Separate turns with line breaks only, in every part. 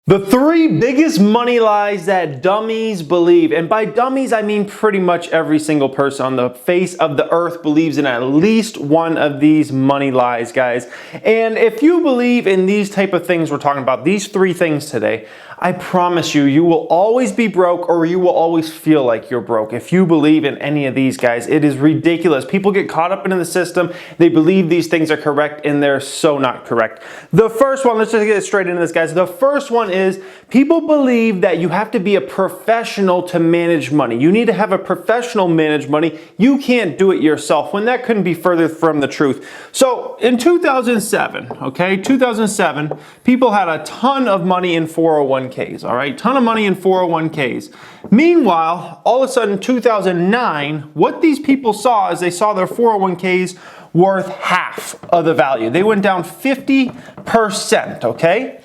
The three biggest money lies that dummies believe, and by dummies I mean pretty much every single person on the face of the earth believes in at least one of these money lies, guys. And if you believe in these type of things we're talking about, these three things today, I promise you, you will always be broke or you will always feel like you're broke. If you believe in any of these, guys, it is ridiculous. People get caught up in the system. They believe these things are correct and they're so not correct. The first one, let's just get straight into this, guys. The first one is people believe that you have to be a professional to manage money. You need to have a professional manage money. You can't do it yourself, when that couldn't be further from the truth. So in 2007, okay, 2007, people had a ton of money in 401ks, all right? Ton of money in 401ks. Meanwhile, all of a sudden, 2009, what these people saw is they saw their 401ks worth half of the value. They went down 50%, okay?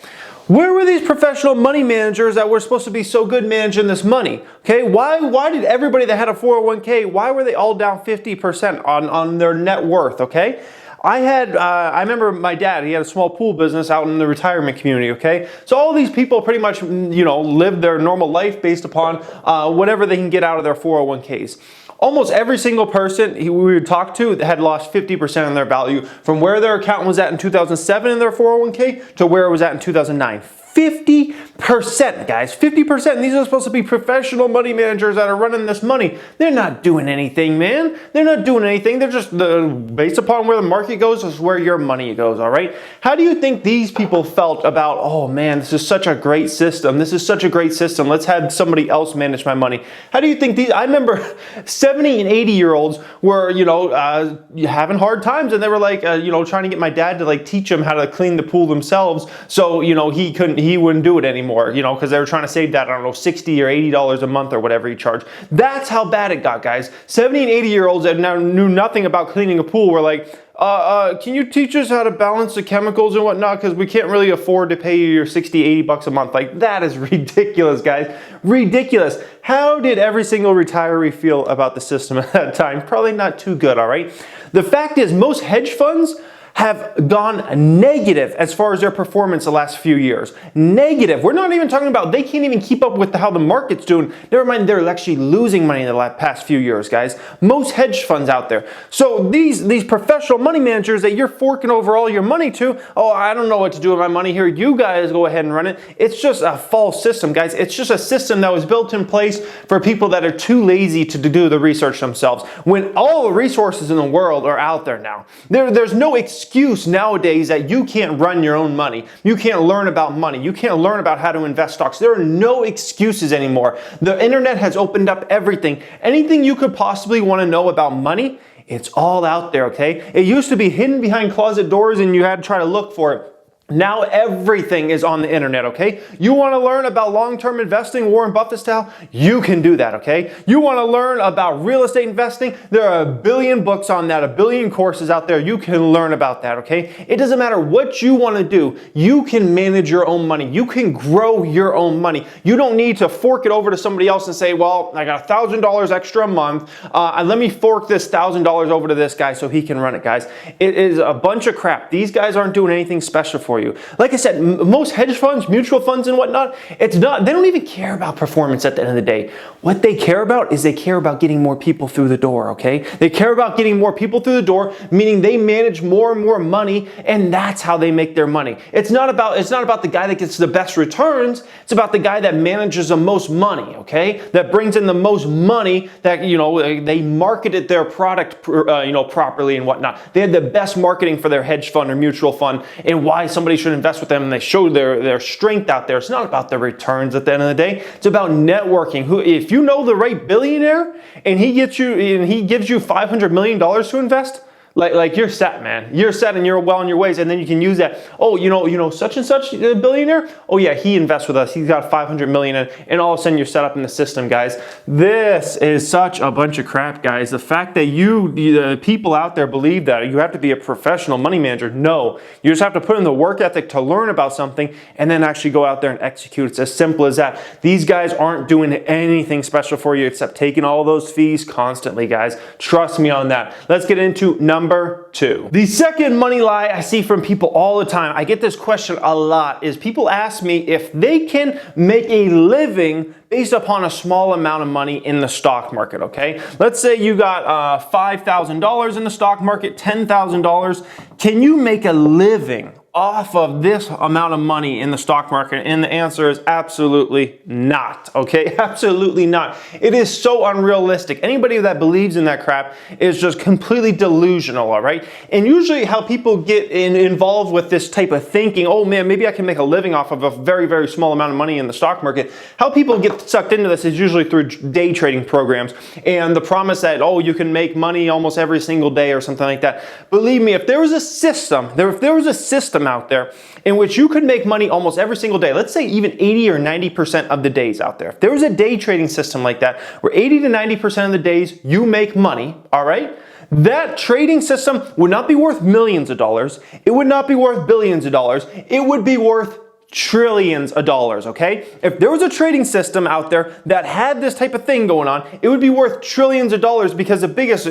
Where were these professional money managers that were supposed to be so good managing this money? Okay, why did everybody that had a 401k, why were they all down 50% on their net worth, okay? I remember my dad, he had a small pool business out in the retirement community, okay? So all these people pretty much, live their normal life based upon whatever they can get out of their 401ks. Almost every single person we would talk to had lost 50% of their value from where their account was at in 2007 in their 401k to where it was at in 2009. 50%, guys, 50%. And these are supposed to be professional money managers that are running this money. They're not doing anything, man. They're not doing anything. They're just, based upon where the market goes is where your money goes, all right? How do you think these people felt about, oh man, this is such a great system. This is such a great system. Let's have somebody else manage my money. How do you think these, I remember 70 and 80-year-olds were, having hard times, and they were like, trying to get my dad to like teach them how to clean the pool themselves. So, he wouldn't do it anymore, because they were trying to save that, I don't know, $60 or $80 a month or whatever he charged. That's how bad it got, guys. 70 and 80-year-olds that now knew nothing about cleaning a pool were like, can you teach us how to balance the chemicals and whatnot? Because we can't really afford to pay you your 60, 80 bucks a month. Like, that is ridiculous, guys. Ridiculous. How did every single retiree feel about the system at that time? Probably not too good, all right? The fact is, most hedge funds have gone negative as far as their performance the last few years. Negative. We're not even talking about they can't even keep up with how the market's doing. Never mind, they're actually losing money in the past few years, guys. Most hedge funds out there. So these professional money managers that you're forking over all your money to, oh, I don't know what to do with my money here. You guys go ahead and run it. It's just a false system, guys. It's just a system that was built in place for people that are too lazy to do the research themselves. When all the resources in the world are out there now, there's no excuse nowadays that you can't run your own money. You can't learn about money. You can't learn about how to invest stocks. There are no excuses anymore. The internet has opened up everything. Anything you could possibly want to know about money, it's all out there, okay? It used to be hidden behind closet doors and you had to try to look for it. Now everything is on the internet, okay? You want to learn about long-term investing, Warren Buffett style? You can do that, okay? You want to learn about real estate investing? There are a billion books on that, a billion courses out there. You can learn about that, okay? It doesn't matter what you want to do. You can manage your own money. You can grow your own money. You don't need to fork it over to somebody else and say, well, I got $1,000 extra a month. Let me fork this $1,000 over to this guy so he can run it, guys. It is a bunch of crap. These guys aren't doing anything special for you. Like I said, most hedge funds, mutual funds and whatnot, they don't even care about performance at the end of the day. What they care about is they care about getting more people through the door, okay? They care about getting more people through the door, meaning they manage more and more money, and that's how they make their money. It's not about the guy that gets the best returns. It's about the guy that manages the most money, okay? That brings in the most money, that, they marketed their product, properly and whatnot. They had the best marketing for their hedge fund or mutual fund and why somebody should invest with them, and they show their strength out there. It's not about the returns at the end of the day. It's about networking. If you know the right billionaire and he gives you $500 million to invest, like you're set, man. You're set and you're well on your ways, and then you can use that. Oh, such and such billionaire. Oh yeah, he invests with us. He's got 500 million, and all of a sudden you're set up in the system, guys. This is such a bunch of crap, guys. The fact that the people out there believe that you have to be a professional money manager. No, you just have to put in the work ethic to learn about something, and then actually go out there and execute. It's as simple as that. These guys aren't doing anything special for you except taking all those fees constantly, guys. Trust me on that. Let's get into number 2. The second money lie I see from people all the time, I get this question a lot, is people ask me if they can make a living based upon a small amount of money in the stock market, okay? Let's say you got $5,000 in the stock market, $10,000. Can you make a living off of this amount of money in the stock market? And the answer is absolutely not, okay? Absolutely not. It is so unrealistic. Anybody that believes in that crap is just completely delusional, all right? And usually how people get involved with this type of thinking, oh man, maybe I can make a living off of a very, very small amount of money in the stock market. How people get sucked into this is usually through day trading programs and the promise that, oh, you can make money almost every single day or something like that. Believe me, if there was a system, out there in which you could make money almost every single day, let's say even 80 or 90% of the days out there. If there was a day trading system like that where 80 to 90% of the days you make money, all right? That trading system would not be worth millions of dollars. It would not be worth billions of dollars. It would be worth trillions of dollars, okay? If there was a trading system out there that had this type of thing going on, it would be worth trillions of dollars because the biggest,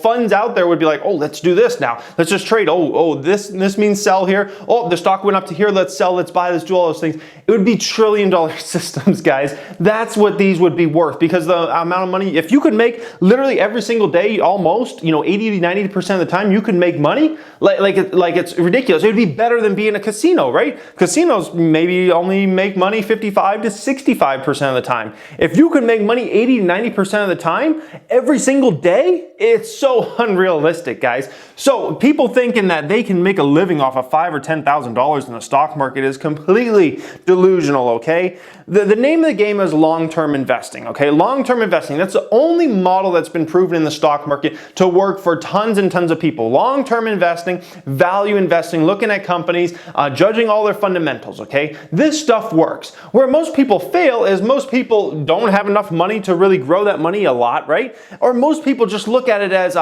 funds out there would be like, oh, let's do this now. Let's just trade. Oh, this means sell here. Oh, the stock went up to here. Let's sell, let's buy, let's do all those things. It would be trillion-dollar systems, guys. That's what these would be worth because the amount of money, if you could make literally every single day, almost, 80 to 90% of the time, you could make money like it's ridiculous. It would be better than being a casino, right? Casinos maybe only make money 55 to 65% of the time. If you could make money 80 to 90% of the time, every single day, it's so unrealistic, guys. So people thinking that they can make a living off of $5,000 or $10,000 in the stock market is completely delusional, okay? The name of the game is long-term investing, okay? Long-term investing, that's the only model that's been proven in the stock market to work for tons and tons of people. Long-term investing, value investing, looking at companies, judging all their fundamentals, okay? This stuff works. Where most people fail is most people don't have enough money to really grow that money a lot, right? Or most people just look at it as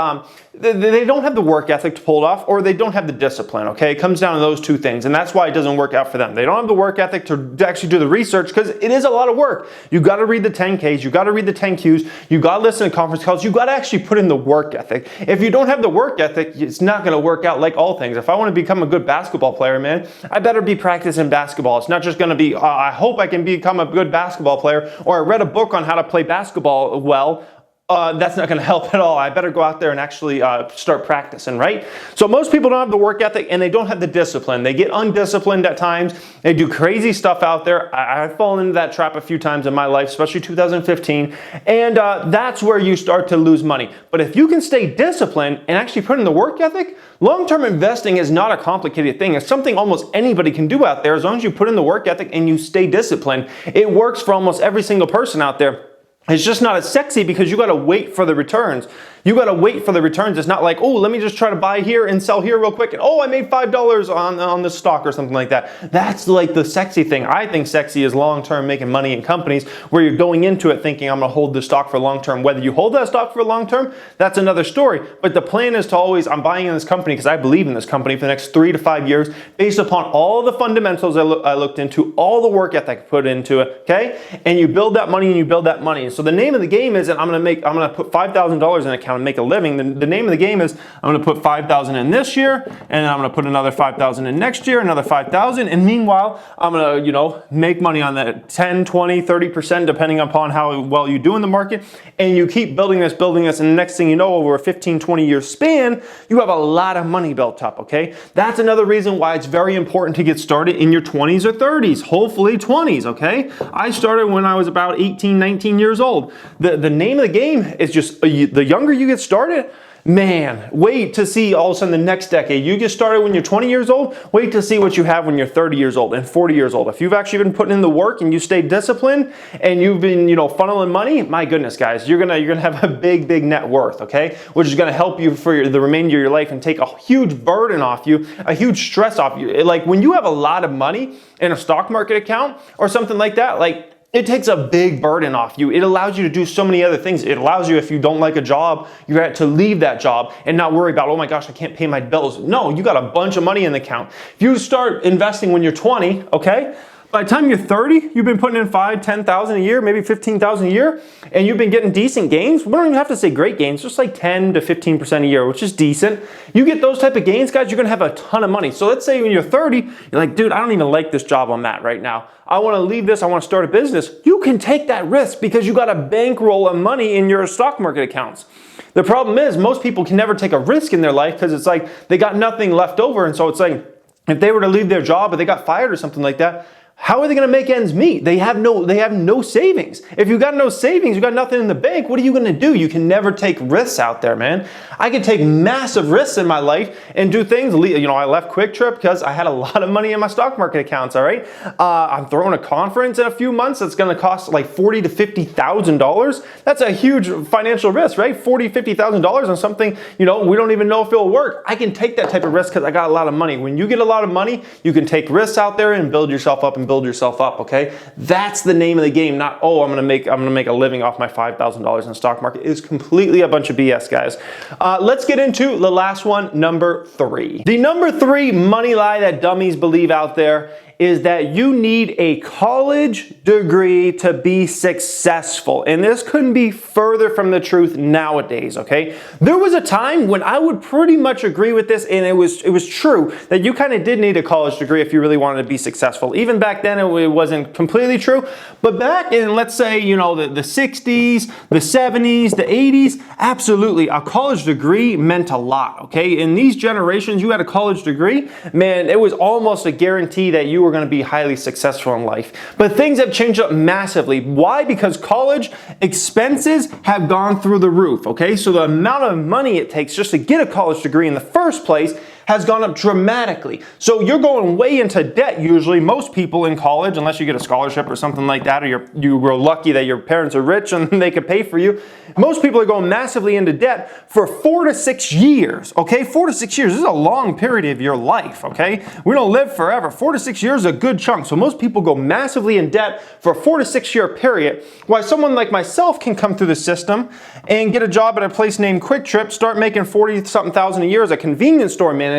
they don't have the work ethic to pull it off, or they don't have the discipline, okay? It comes down to those two things, and that's why it doesn't work out for them. They don't have the work ethic to actually do the research because it is a lot of work. You got to read the 10Ks, you got to read the 10Qs, you got to listen to conference calls, you got to actually put in the work ethic. If you don't have the work ethic, it's not going to work out like all things. If I want to become a good basketball player, man, I better be practicing basketball. It's not just going to be, I hope I can become a good basketball player, or I read a book on how to play basketball well. That's not going to help at all. I better go out there and actually start practicing, right? So most people don't have the work ethic and they don't have the discipline. They get undisciplined at times. They do crazy stuff out there. I've fallen into that trap a few times in my life, especially 2015. And that's where you start to lose money. But if you can stay disciplined and actually put in the work ethic, long-term investing is not a complicated thing. It's something almost anybody can do out there as long as you put in the work ethic and you stay disciplined. It works for almost every single person out there. It's just not as sexy because you got to wait for the returns. You got to wait for the returns. It's not like, oh, let me just try to buy here and sell here real quick. And oh, I made $5 on this stock or something like that. That's like the sexy thing. I think sexy is long-term making money in companies where you're going into it thinking I'm going to hold this stock for long-term. Whether you hold that stock for long-term, that's another story. But the plan is to always, I'm buying in this company because I believe in this company for the next 3 to 5 years based upon all the fundamentals I looked into, all the work ethic I put into it, okay? And you build that money and you build that money. So the name of the game isn't I'm going to put $5,000 in an account and make a living. The name of the game is I'm going to put $5,000 in this year, and then I'm going to put another $5,000 in next year, another $5,000, and meanwhile I'm going to make money on that 10, 20, 30% depending upon how well you do in the market, and you keep building this, and the next thing you know, over a 15, 20 year span, you have a lot of money built up, okay? That's another reason why it's very important to get started in your 20s or 30s, hopefully 20s, okay? I started when I was about 18, 19 years old. The name of the game is just, the younger you get started, man, wait to see all of a sudden the next decade. You get started when you're 20 years old, wait to see what you have when you're 30 years old and 40 years old. If you've actually been putting in the work and you stay disciplined and you've been, funneling money, my goodness, guys, you're gonna have a big net worth, okay? Which is gonna help you for the remainder of your life and take a huge burden off you, a huge stress off you. Like when you have a lot of money in a stock market account or something like that, like, it takes a big burden off you. It allows you to do so many other things. It allows you, if you don't like a job, you have to leave that job and not worry about, oh my gosh, I can't pay my bills. No, you got a bunch of money in the account. If you start investing when you're 20, okay? By the time you're 30, you've been putting in 5, 10,000 a year, maybe 15,000 a year, and you've been getting decent gains. We don't even have to say great gains, just like 10 to 15% a year, which is decent. You get those type of gains, guys, you're gonna have a ton of money. So let's say when you're 30, you're like, dude, I don't even like this job I'm at right now. I wanna leave this, I wanna start a business. You can take that risk because you got a bankroll of money in your stock market accounts. The problem is most people can never take a risk in their life because it's like they got nothing left over. And so it's like, if they were to leave their job or they got fired or something like that, how are they going to make ends meet? They have no savings. If you got no savings, you got nothing in the bank, what are you going to do? You can never take risks out there, man. I can take massive risks in my life and do things. I left Quick Trip because I had a lot of money in my stock market accounts, all right? I'm throwing a conference in a few months that's going to cost like $40,000 to $50,000. That's a huge financial risk, right? $40,000, $50,000 on something, we don't even know if it'll work. I can take that type of risk because I got a lot of money. When you get a lot of money, you can take risks out there and build yourself up and build yourself up, okay? That's the name of the game, not, oh, I'm gonna make a living off my $5,000 in the stock market. It's completely a bunch of BS, guys. Let's get into the last one, number 3. The number 3 money lie that dummies believe out there is that you need a college degree to be successful. And this couldn't be further from the truth nowadays, okay? There was a time when I would pretty much agree with this, and it was true that you kind of did need a college degree if you really wanted to be successful. Even back then, it wasn't completely true. But back in, let's say, the 60s, the 70s, the 80s, absolutely, a college degree meant a lot, okay? In these generations, you had a college degree, man, it was almost a guarantee that you were going to be highly successful in life. But things have changed up massively. Why? Because college expenses have gone through the roof, okay? So the amount of money it takes just to get a college degree in the first place has gone up dramatically. So you're going way into debt usually. Most people in college, unless you get a scholarship or something like that, or you were lucky that your parents are rich and they could pay for you, most people are going massively into debt for 4 to 6 years, okay? 4 to 6 years, this is a long period of your life, okay? We don't live forever. 4 to 6 years is a good chunk. So most people go massively in debt for a 4 to 6 year period, while someone like myself can come through the system and get a job at a place named Quick Trip, start making 40-something thousand a year as a convenience store manager,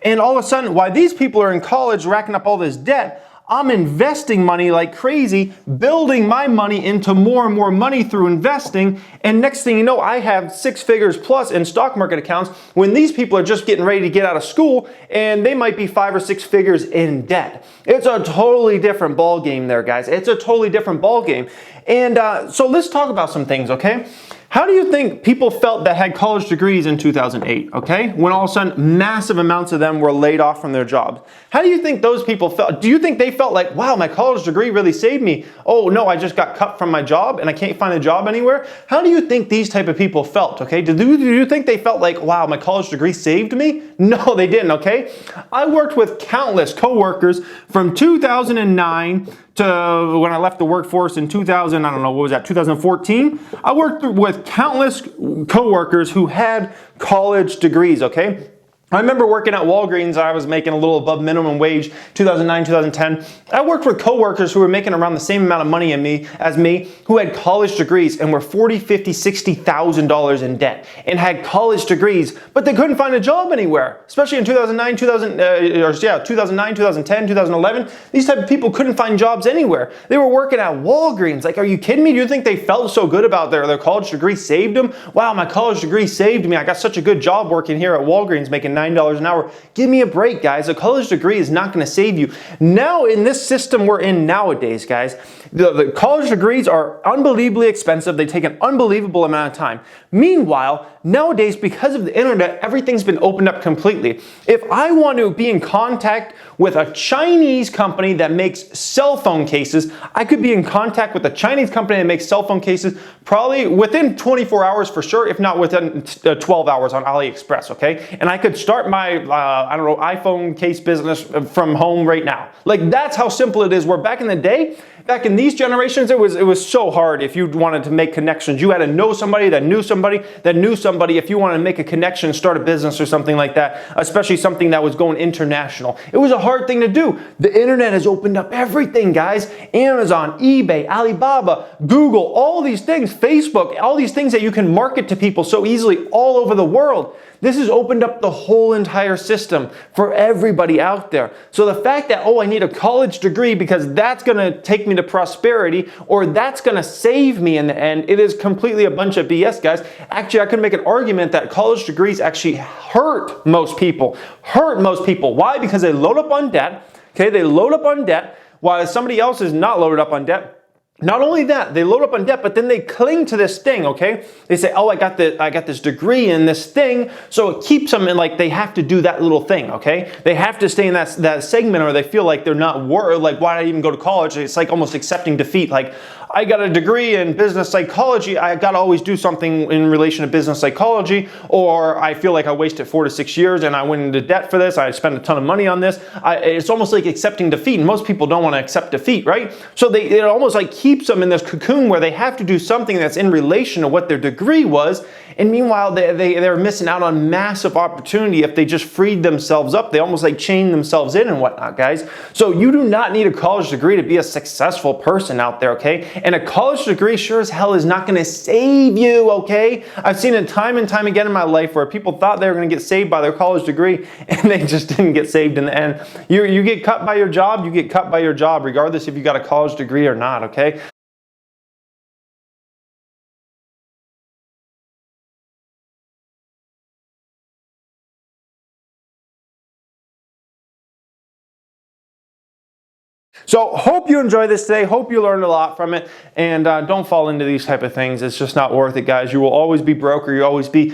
and all of a sudden, while these people are in college racking up all this debt, I'm investing money like crazy, building my money into more and more money through investing, and next thing you know, I have 6 figures plus in stock market accounts when these people are just getting ready to get out of school and they might be 5 or 6 figures in debt. It's a totally different ball game there, guys. It's a totally different ball game. And so let's talk about some things, okay? How do you think people felt that had college degrees in 2008, okay? When all of a sudden, massive amounts of them were laid off from their jobs. How do you think those people felt? Do you think they felt like, wow, my college degree really saved me? Oh no, I just got cut from my job and I can't find a job anywhere? How do you think these type of people felt, okay? Do you think they felt like, wow, my college degree saved me? No, they didn't, okay? I worked with countless coworkers from 2009 to when I left the workforce in 2014. I worked with countless coworkers who had college degrees, okay? I remember working at Walgreens. I was making a little above minimum wage, 2009, 2010. I worked with coworkers who were making around the same amount of money as me, who had college degrees and were $40,000, $50,000, $60,000 in debt and had college degrees, but they couldn't find a job anywhere, especially in 2009, 2010, 2011. These type of people couldn't find jobs anywhere. They were working at Walgreens. Like, are you kidding me? Do you think they felt so good about their college degree saved them? Wow, my college degree saved me. I got such a good job working here at Walgreens making $9 an hour. Give me a break, guys. A college degree is not going to save you. Now, in this system we're in nowadays, guys, the college degrees are unbelievably expensive. They take an unbelievable amount of time. Meanwhile, nowadays, because of the internet, everything's been opened up completely. If I want to be in contact with a Chinese company that makes cell phone cases, I could be in contact with a Chinese company that makes cell phone cases probably within 24 hours for sure, if not within 12 hours on AliExpress, okay? And I could start my, iPhone case business from home right now. Like, that's how simple it is. Where back in the day, back in these generations, it was so hard. If you wanted to make connections, you had to know somebody that knew somebody that knew somebody. If you wanted to make a connection, start a business or something like that, especially something that was going international, it was a hard thing to do. The internet has opened up everything, guys. Amazon, eBay, Alibaba, Google, all these things, Facebook, all these things that you can market to people so easily all over the world. This has opened up the whole entire system for everybody out there. So the fact that, oh, I need a college degree because that's going to take me to prosperity, or that's going to save me in the end, it is completely a bunch of BS, guys. Actually, I could make an argument that college degrees actually hurt most people. Why? Because they load up on debt. Okay, they load up on debt while somebody else is not loaded up on debt. Not only that, they load up on debt, but then they cling to this thing, okay? They say, oh, I got this degree in this thing, so it keeps them in, like, they have to do that little thing, okay? They have to stay in that segment, or they feel like they're not like, why did I even go to college? It's like almost accepting defeat. Like, I got a degree in business psychology, I got to always do something in relation to business psychology, or I feel like I wasted 4 to 6 years and I went into debt for this, I spent a ton of money on this. It's almost like accepting defeat, and most people don't want to accept defeat, right? So it almost like keeps them in this cocoon where they have to do something that's in relation to what their degree was, and meanwhile they're missing out on massive opportunity if they just freed themselves up. They almost like chain themselves in and whatnot, guys. So you do not need a college degree to be a successful person out there, okay? And a college degree sure as hell is not going to save you, okay? I've seen it time and time again in my life where people thought they were going to get saved by their college degree, and they just didn't get saved in the end. You get cut by your job, you get cut by your job, regardless if you got a college degree or not, okay? So hope you enjoyed this today. Hope you learned a lot from it. And don't fall into these type of things. It's just not worth it, guys. You will always be broke, or you always be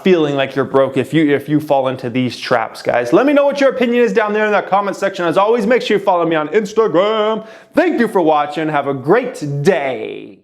feeling like you're broke if you fall into these traps, guys. Let me know what your opinion is down there in that comment section. As always, make sure you follow me on Instagram. Thank you for watching. Have a great day.